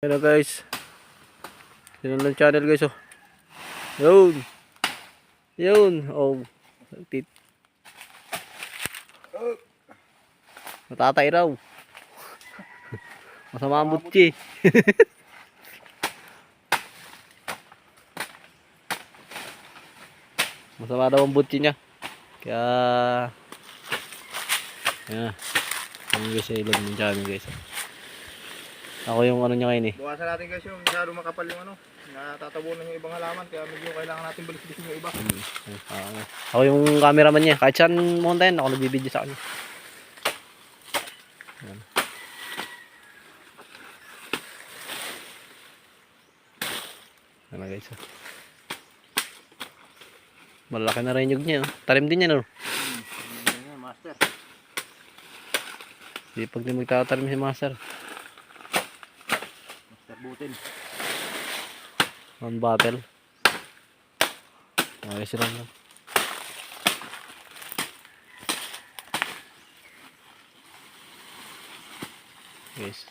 Hello guys. Yun lang channel guys oh. Yun. Yun. Oh. Tit. Matatay raw. Masama ang butchi. Masama daw ang butchi niya. Kaya yan. Yung guys sa ilog ng channel guys. Ako yung ano niya ngayon eh. Bukasan natin guys yung masyado makapal yung ano. Natatabunan yung ibang halaman kaya medyo kailangan natin balis-balisin yung iba. Ako yung cameraman niya. Kahit saan monta yan, ako nagbibideo sa kanya. Yan. Yan guys. Malaki na rin yung niya. Tarim din yan oh. Master. Di pag di magtatarim si master. Master butin. On battle. Ayos lang lang. Guys.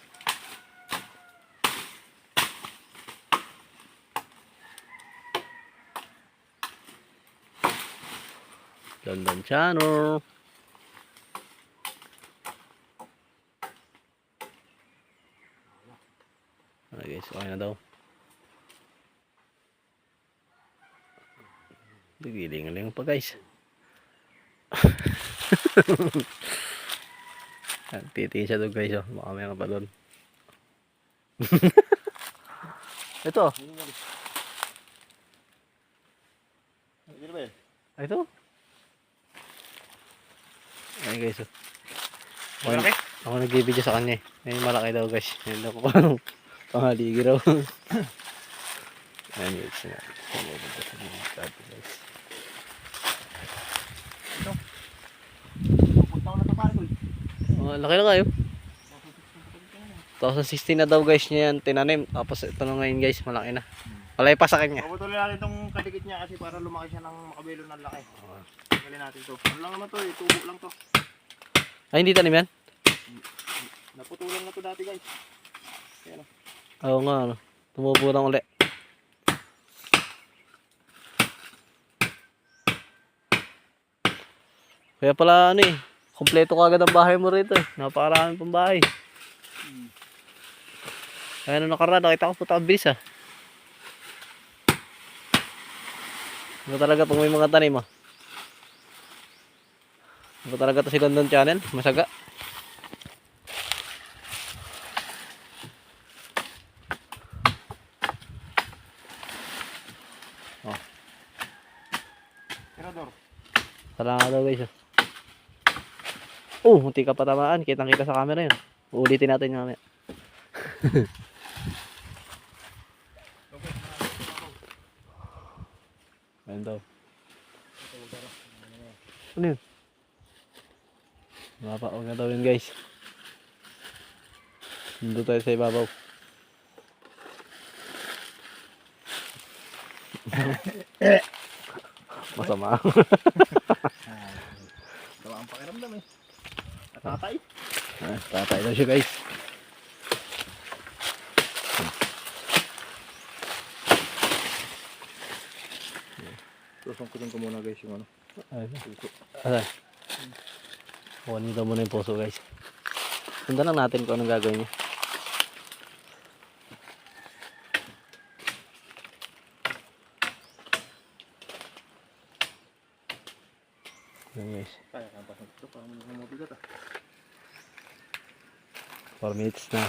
London Channel. Guys, okay na daw. Giling-giling pa guys. Titingin siya doon guys oh. Baka may pa doon. Ito. Ito. Ay guys oh. Ako nag-video sa kanya eh. May malaki daw guys. Hindi ako pangaligi raw. Ayan guys. Laki na kayo. 2016 na daw guys niya yan tinanim. Tapos ito na ngayon guys, malaki na. Palay pa sa kanya. Puputulin natin itong kadikit niya kasi para lumaki siya ng makabilo ng laki. Tanggalin natin ito. Ano lang naman ito eh, tubo lang to. Ay hindi tanim yan? Naputulan na to dati guys. Ayan o. Oo nga ano. Tumubo lang ulit. Kaya pala ano eh, kompleto ka agad ang bahay mo rito eh. Napakarami pang bahay. Kaya nung nakaraan, nakita ko puta bilis ah. Ano talaga pag may mga tanim ah. Ano talaga to si London Channel, masaga. Oh. Tirador. Tala nga daw guys ah. Oh, munti ka patamaan. Kitang-kita sa camera yun. Uulitin natin yung mamaya. Ayun daw. Ano yun? Huwag na daw yun guys. Nandun tayo sa ibabaw. Masama. Gawa ang pakiramdam eh. Tatay. Tatay daw siya guys. Susungkutin ko muna guys yung ano. Puso. Asan? Kunin daw muna yung puso guys. Sundan lang natin kung anong gagawin niya. Yan guys. Kaya kapasok ito para mabigat ah. 4 minutes na.